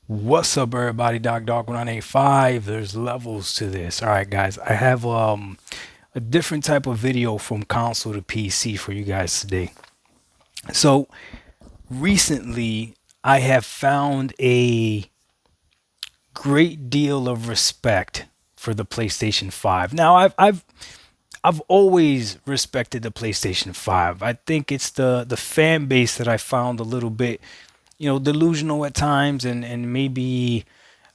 What's up, everybody? Dog 1985. There's levels to this. All right, guys. I have a different type of video from console to PC for you guys today. So recently, I have found a great deal of respect for the PlayStation 5. Now, I've always respected the PlayStation 5. I think it's the fan base that I found a little bit, delusional at times, and maybe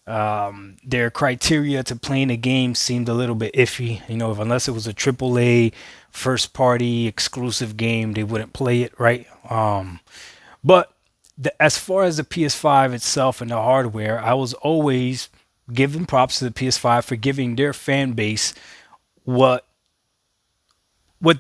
their criteria to playing a game seemed a little bit iffy. If unless it was a AAA first party exclusive game, they wouldn't play it, right? But as far as the PS5 itself and the hardware, I was always giving props to the PS5 for giving their fan base what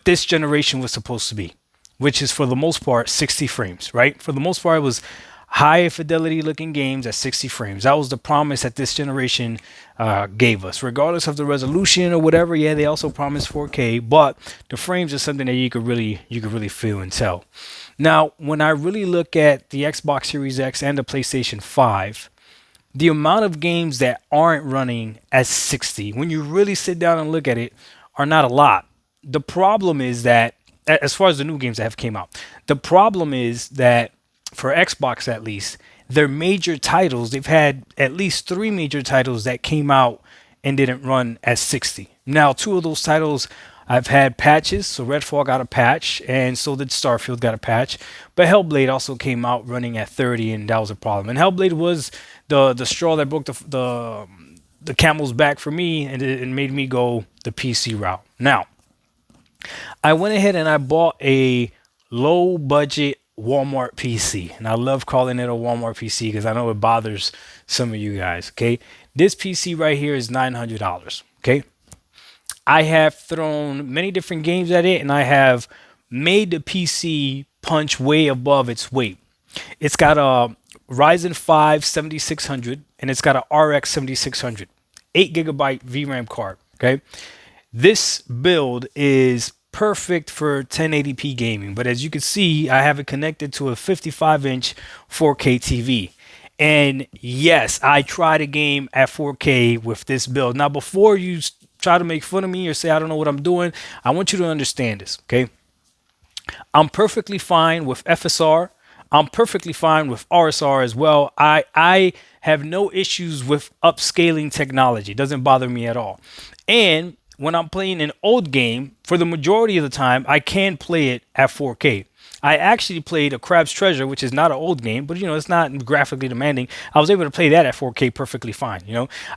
this generation was supposed to be, which is for the most part 60 frames, right? For the most part, it was high fidelity looking games at 60 frames. That was the promise that this generation gave us, regardless of the resolution or whatever. Yeah, they also promised 4K, but the frames is something that you could really feel and tell. Now, when I really look at the Xbox Series X and the PlayStation 5, the amount of games that aren't running at 60, when you really sit down and look at it, are not a lot. The problem is that, as far as the new games that have came out, the problem is that for Xbox at least, their major titles, they've had at least three major titles that came out and didn't run at 60. Now, two of those titles I've had patches, so Redfall got a patch, and so did Starfield got a patch. But Hellblade also came out running at 30, and that was a problem. And Hellblade was the straw that broke the camel's back for me, and it made me go the PC route. Now, I went ahead and I bought a low budget Walmart PC. And I love calling it a Walmart PC because I know it bothers some of you guys. Okay. This PC right here is $900. Okay. I have thrown many different games at it and I have made the PC punch way above its weight. It's got a Ryzen 5 7600 and it's got a RX 7600, 8 gigabyte VRAM card. Okay. This build is perfect for 1080p gaming, but as you can see, I have it connected to a 55-inch 4K TV. And yes, I tried a game at 4K with this build. Now, before you try to make fun of me or say I don't know what I'm doing, I want you to understand this, okay? I'm perfectly fine with FSR. I'm perfectly fine with RSR as well. I have no issues with upscaling technology. It doesn't bother me at all. And when I'm playing an old game, for the majority of the time, I can play it at 4K. I actually played a Crab's Treasure, which is not an old game, but it's not graphically demanding. I was able to play that at 4K perfectly fine.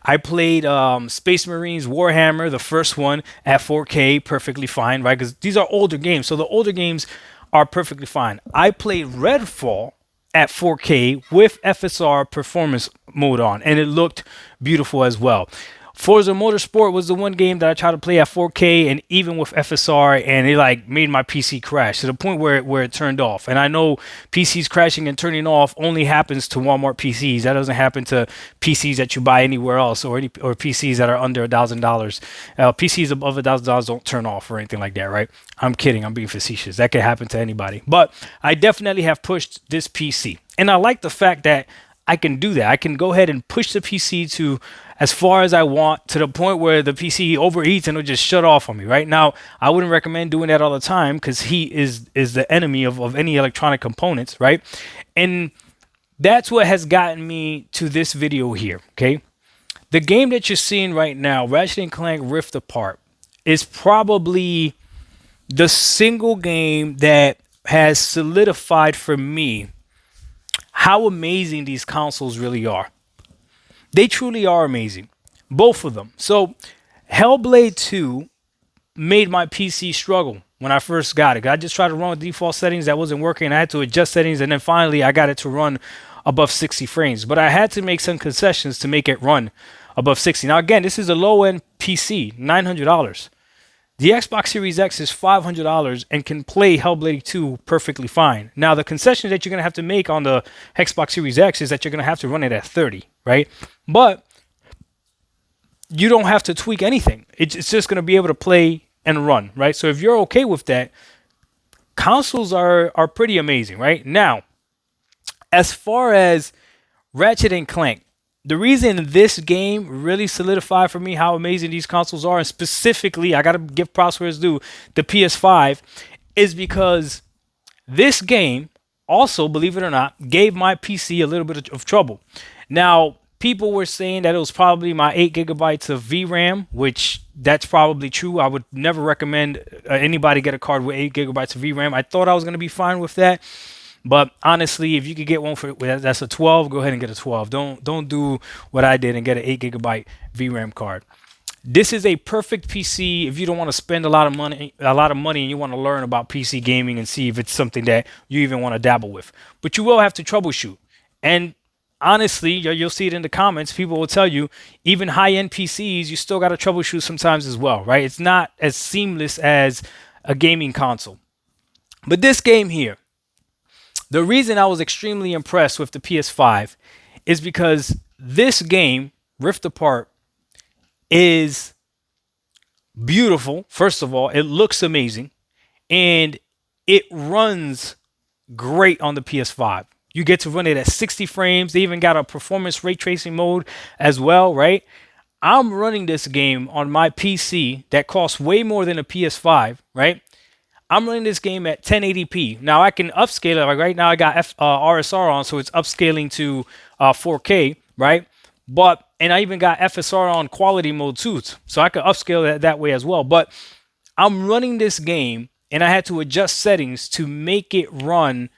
I played Space Marines Warhammer, the first one, at 4K perfectly fine, right? Because these are older games, so the older games are perfectly fine. I played Redfall at 4K with FSR performance mode on, and it looked beautiful as well. Forza Motorsport was the one game that I tried to play at 4K and even with FSR, and it like made my PC crash to the point where it turned off. And I know PCs crashing and turning off only happens to Walmart PCs. That doesn't happen to PCs that you buy anywhere else or PCs that are under $1,000. PCs above $1,000 don't turn off or anything like that, right? I'm kidding. I'm being facetious. That could happen to anybody. But I definitely have pushed this PC, and I like the fact that I can do that. I can go ahead and push the PC to as far as I want to the point where the PC overheats and it'll just shut off on me. Right now, I wouldn't recommend doing that all the time because heat is the enemy of any electronic components, right? And that's what has gotten me to this video here, okay? The game that you're seeing right now, Ratchet and Clank Rift Apart, is probably the single game that has solidified for me how amazing these consoles really are. They truly are amazing, both of them. So Hellblade 2 made my PC struggle when I first got it. I just tried to run with default settings that wasn't working. I had to adjust settings, and then finally I got it to run above 60 frames. But I had to make some concessions to make it run above 60. Now again, this is a low-end PC, $900. The Xbox Series X is $500 and can play Hellblade 2 perfectly fine. Now, the concession that you're going to have to make on the Xbox Series X is that you're going to have to run it at 30, right? But you don't have to tweak anything. It's just going to be able to play and run, right? So if you're okay with that, consoles are pretty amazing, right? Now, as far as Ratchet and Clank. The reason this game really solidified for me how amazing these consoles are, and specifically, I gotta give props where it's due, the PS5, is because this game also, believe it or not, gave my PC a little bit of trouble. Now, people were saying that it was probably my 8 gigabytes of VRAM, which that's probably true. I would never recommend anybody get a card with 8 gigabytes of VRAM. I thought I was going to be fine with that. But honestly, if you could get one for that's a 12, go ahead and get a 12. Don't do what I did and get an 8 gigabyte VRAM card. This is a perfect PC if you don't want to spend a lot of money, and you want to learn about PC gaming and see if it's something that you even want to dabble with. But you will have to troubleshoot. And honestly, you'll see it in the comments. People will tell you, even high-end PCs, you still got to troubleshoot sometimes as well, right? It's not as seamless as a gaming console. But this game here, the reason I was extremely impressed with the PS5 is because this game, Rift Apart, is beautiful. First of all, it looks amazing, and it runs great on the PS5. You get to run it at 60 frames. They even got a performance ray tracing mode as well, right? I'm running this game on my PC that costs way more than a PS5, right? I'm running this game at 1080p. Now I can upscale it. Like right now I got RSR on, so it's upscaling to 4K, right? And I even got FSR on quality mode too, so I could upscale it that way as well. But I'm running this game, and I had to adjust settings to make it run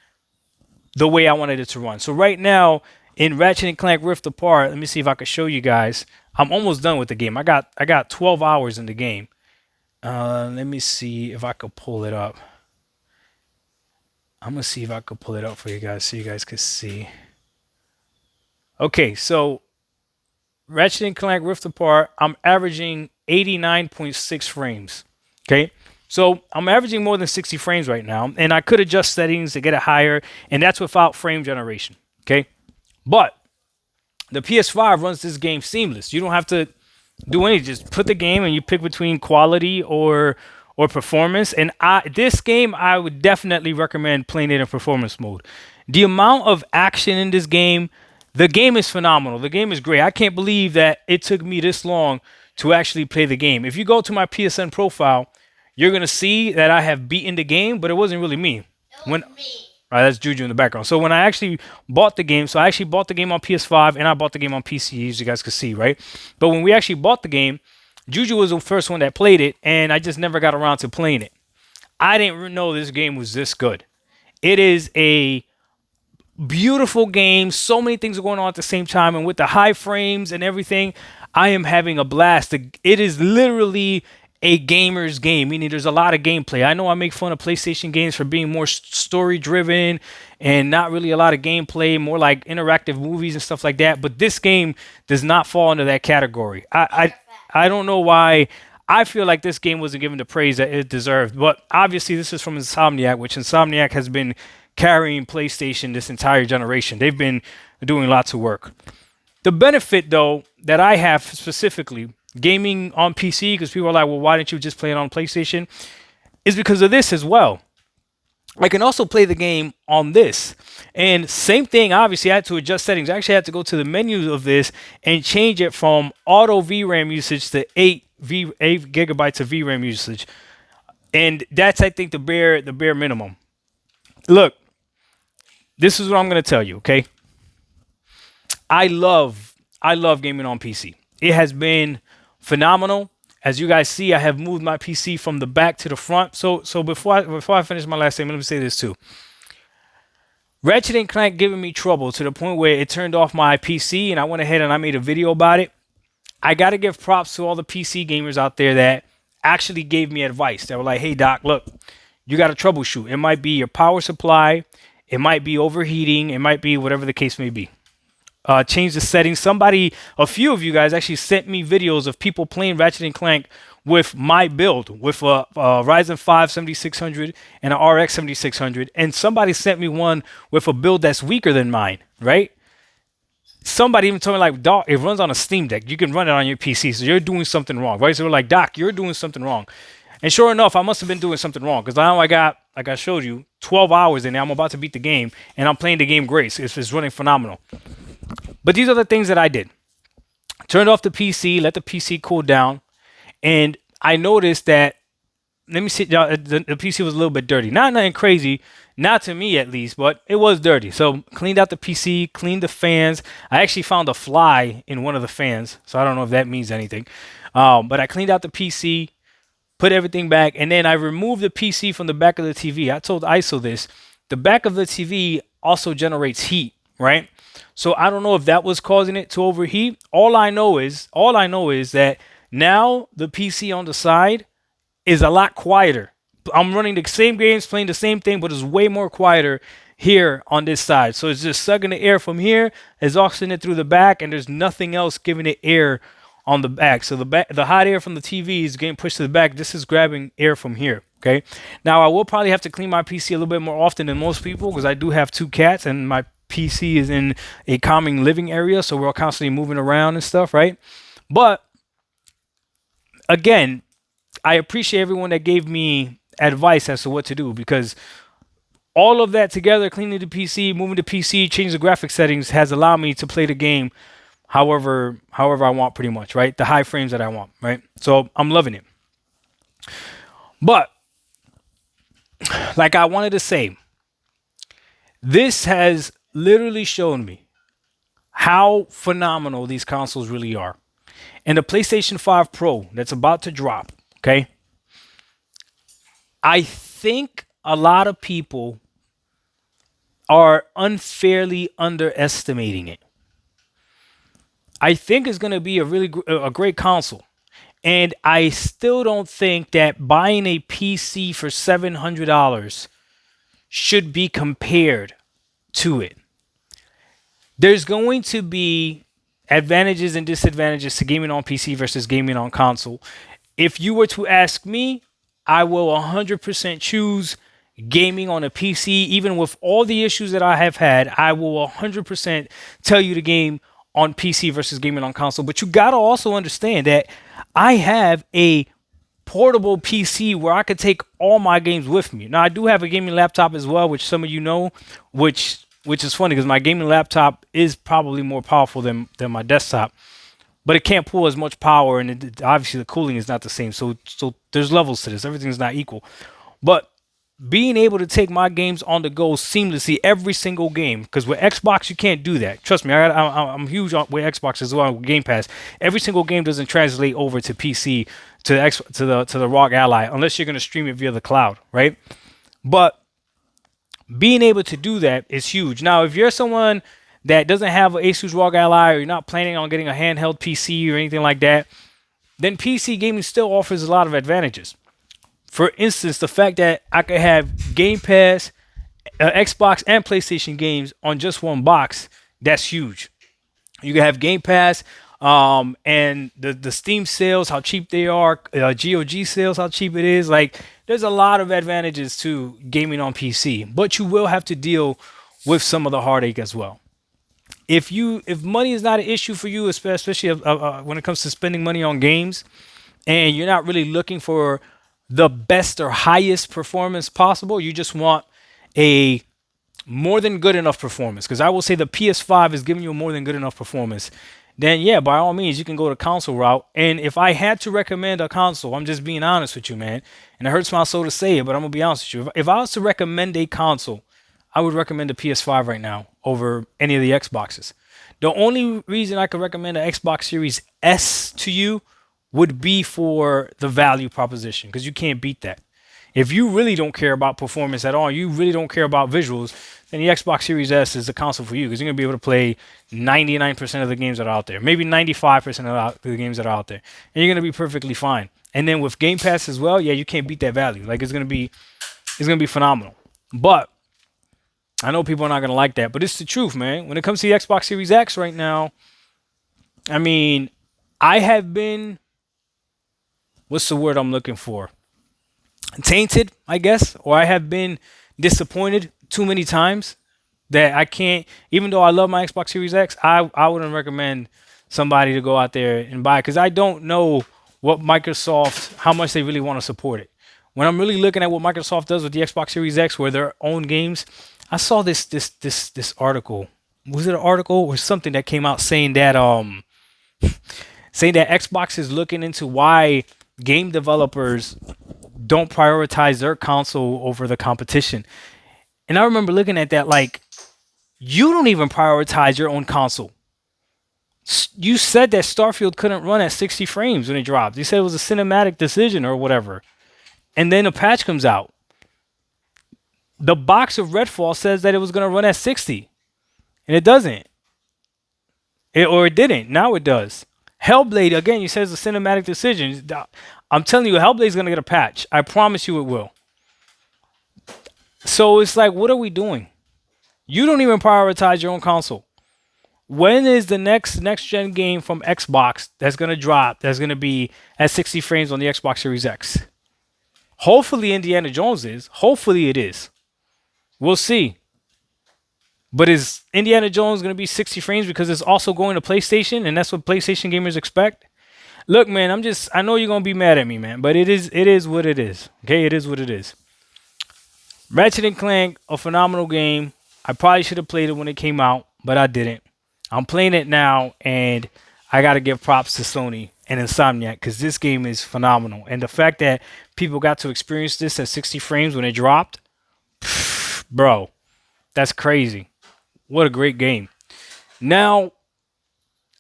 the way I wanted it to run. So right now in Ratchet and Clank Rift Apart, let me see if I can show you guys. I'm almost done with the game. I got 12 hours in the game. Let me see if I could pull it up. I'm gonna see if I could pull it up for you guys so you guys can see. Okay, so Ratchet and Clank Rift Apart, I'm averaging 89.6 frames. Okay, so I'm averaging more than 60 frames right now, and I could adjust settings to get it higher, and that's without frame generation. Okay, but the PS5 runs this game seamless. You don't have to do anything. Just put the game and you pick between quality or performance. And this game, I would definitely recommend playing it in performance mode. The amount of action in this game, the game is phenomenal. The game is great. I can't believe that it took me this long to actually play the game. If you go to my PSN profile, you're gonna see that I have beaten the game, but it wasn't really me. It was me. All right, that's Juju in the background. So when I actually bought the game, so I actually bought the game on PS5 and I bought the game on PC, as you guys could see, right? But when we actually bought the game, Juju was the first one that played it, and I just never got around to playing it. I didn't know this game was this good. It is a beautiful game. So many things are going on at the same time, and with the high frames and everything, I am having a blast. It is literally a gamer's game, meaning there's a lot of gameplay. I know I make fun of PlayStation games for being more story driven and not really a lot of gameplay, more like interactive movies and stuff like that. But this game does not fall into that category. I don't know why. I feel like this game wasn't given the praise that it deserved. But obviously, this is from Insomniac, which Insomniac has been carrying PlayStation this entire generation. They've been doing lots of work. The benefit, though, that I have specifically gaming on PC, because people are like, well, why didn't you just play it on PlayStation? Is because of this as well. I can also play the game on this. And same thing, obviously, I had to adjust settings. I actually had to go to the menu of this and change it from auto VRAM usage to 8 gigabytes of VRAM usage. And that's, I think, the bare minimum. Look, this is what I'm going to tell you, okay? I love gaming on PC. It has been phenomenal. As you guys see, I have moved my PC from the back to the front. So before I finish my last statement, let me say this too. Ratchet and Clank giving me trouble to the point where it turned off my PC, and I went ahead and I made a video about it. I got to give props to all the PC gamers out there that actually gave me advice. They were like, hey, Doc, look, you got to troubleshoot. It might be your power supply. It might be overheating. It might be whatever the case may be. Change the settings. A few of you guys actually sent me videos of people playing Ratchet and Clank with my build, with a Ryzen 5 7600 and an RX 7600, and somebody sent me one with a build that's weaker than mine, right? Somebody even told me, like, Doc, it runs on a Steam Deck. You can run it on your PC, so you're doing something wrong, right? So we're like, Doc, you're doing something wrong. And sure enough, I must have been doing something wrong, because now I got, like I showed you, 12 hours in there. I'm about to beat the game, and I'm playing the game great. It's running phenomenal. But these are the things that I did. Turned off the PC, let the PC cool down, and I noticed that, let me see, the PC was a little bit dirty. Not nothing crazy, not to me at least, but it was dirty. So cleaned out the PC, cleaned the fans. I actually found a fly in one of the fans, so I don't know if that means anything. But I cleaned out the PC, put everything back, and then I removed the PC from the back of the TV. I told ISO this. The back of the TV also generates heat, right? So I don't know if that was causing it to overheat. All I know is that now the PC on the side is a lot quieter. I'm running the same games, playing the same thing, but it's way more quieter here on this side. So it's just sucking the air from here, exhausting it through the back, and there's nothing else giving it air on the back. So the hot air from the TV is getting pushed to the back. This is grabbing air from here. Okay. Now I will probably have to clean my PC a little bit more often than most people because I do have two cats and my PC is in a calming living area, so we're constantly moving around and stuff, right? But again, I appreciate everyone that gave me advice as to what to do because all of that together, cleaning the PC, moving the PC, changing the graphic settings, has allowed me to play the game however I want, pretty much, right? The high frames that I want, right? So I'm loving it. But like I wanted to say, this has literally shown me how phenomenal these consoles really are. And the PlayStation 5 Pro that's about to drop, okay? I think a lot of people are unfairly underestimating it. I think it's going to be a great console. And I still don't think that buying a PC for $700 should be compared to it. There's going to be advantages and disadvantages to gaming on PC versus gaming on console. If you were to ask me, I will 100% choose gaming on a PC. Even with all the issues that I have had, I will 100% tell you to game on PC versus gaming on console. But you got to also understand that I have a portable PC where I could take all my games with me. Now, I do have a gaming laptop as well, which some of you know, which is funny because my gaming laptop is probably more powerful than my desktop, but it can't pull as much power, and obviously the cooling is not the same. So there's levels to this. Everything's not equal. But being able to take my games on the go seamlessly every single game, because with Xbox you can't do that. Trust me, I'm huge with Xbox as well with Game Pass. Every single game doesn't translate over to PC to the ROG Ally unless you're going to stream it via the cloud, right? But being able to do that is huge. Now, if you're someone that doesn't have an Asus ROG Ally or you're not planning on getting a handheld PC or anything like that, then PC gaming still offers a lot of advantages. For instance, the fact that I could have Game Pass, Xbox, and PlayStation games on just one box, that's huge. You can have Game Pass and the Steam sales, how cheap they are, GOG sales, how cheap it is. Like, there's a lot of advantages to gaming on PC, but you will have to deal with some of the heartache as well. If money is not an issue for you, especially when it comes to spending money on games, and you're not really looking for the best or highest performance possible, you just want a more than good enough performance, because I will say the PS5 is giving you a more than good enough performance, then yeah, by all means, you can go the console route. And if I had to recommend a console, I'm just being honest with you, man, and it hurts my soul to say it, but I'm going to be honest with you. If I was to recommend a console, I would recommend the PS5 right now over any of the Xboxes. The only reason I could recommend an Xbox Series S to you would be for the value proposition, because you can't beat that. If you really don't care about performance at all, you really don't care about visuals, then the Xbox Series S is the console for you, because you're going to be able to play 99% of the games that are out there, maybe 95% of the games that are out there, and you're going to be perfectly fine. And then with Game Pass as well, yeah, you can't beat that value. Like, it's going to be phenomenal. But I know people are not going to like that, but it's the truth, man. When it comes to the Xbox Series X right now, I mean, I have been, what's the word I'm looking for? Tainted, I guess, or I have been disappointed too many times that I can't, even though I love my Xbox Series X, I wouldn't recommend somebody to go out there and buy it, because I don't know what Microsoft, how much they really want to support it. When I'm really looking at what Microsoft does with the Xbox Series X, where their own games, I saw this article. was it an article or something that came out saying that Xbox is looking into why game developers don't prioritize their console over the competition. And I remember looking at that like, you don't even prioritize your own console. You said that Starfield couldn't run at 60 frames when it dropped. You said it was a cinematic decision or whatever. And then a patch comes out. The box of Redfall says that it was going to run at 60. And it doesn't. It didn't. Now it does. Hellblade, again, you said it's a cinematic decision. I'm telling you, Hellblade's going to get a patch. I promise you it will. So it's like, what are we doing? You don't even prioritize your own console. When is the next gen game from Xbox that's going to drop, that's going to be at 60 frames on the Xbox Series X? Hopefully Indiana Jones is. Hopefully it is. We'll see. But is Indiana Jones going to be 60 frames because it's also going to PlayStation and that's what PlayStation gamers expect? Look, man, I know you're going to be mad at me, man, but it is what it is. Okay, it is what it is. Ratchet and Clank, a phenomenal game. I probably should have played it when it came out, but I didn't. I'm playing it now, and I got to give props to Sony and Insomniac because this game is phenomenal. And the fact that people got to experience this at 60 frames when it dropped, bro, that's crazy. What a great game. Now,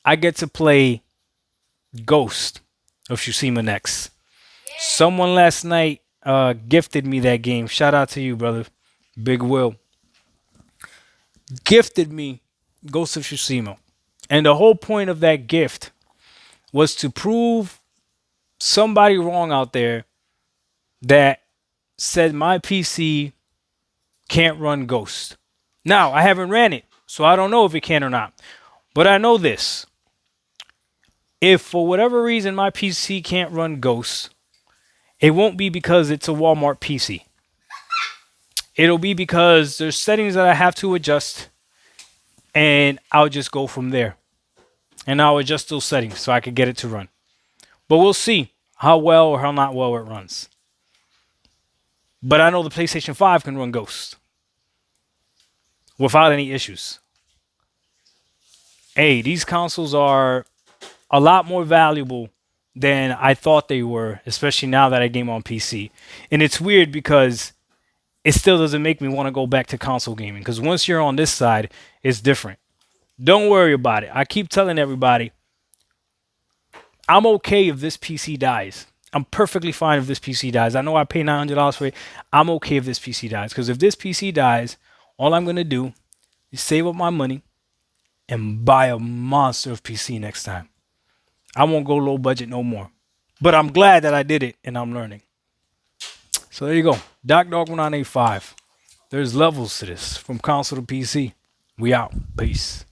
I get to play Ghost of Tsushima next. Someone last night gifted me that game. Shout out to you, brother. Big Will. Gifted me Ghost of Tsushima. And the whole point of that gift was to prove somebody wrong out there that said my PC can't run Ghost. Now, I haven't ran it, so I don't know if it can or not. But I know this. If for whatever reason my PC can't run Ghost, it won't be because it's a Walmart PC. It'll be because there's settings that I have to adjust, and I'll just go from there. And I'll adjust those settings so I can get it to run. But we'll see how well or how not well it runs. But I know the PlayStation 5 can run Ghost without any issues. Hey, these consoles are a lot more valuable than I thought they were, especially now that I game on PC. And it's weird because it still doesn't make me want to go back to console gaming, because once you're on this side, it's different. Don't worry about it. I keep telling everybody, I'm okay if this PC dies. I'm perfectly fine if this PC dies. I know I pay $900 for it. I'm okay if this PC dies, because if this PC dies, all I'm going to do is save up my money and buy a monster of PC next time. I won't go low budget no more. But I'm glad that I did it, and I'm learning. So there you go. DocDog1985. There's levels to this, from console to PC. We out. Peace.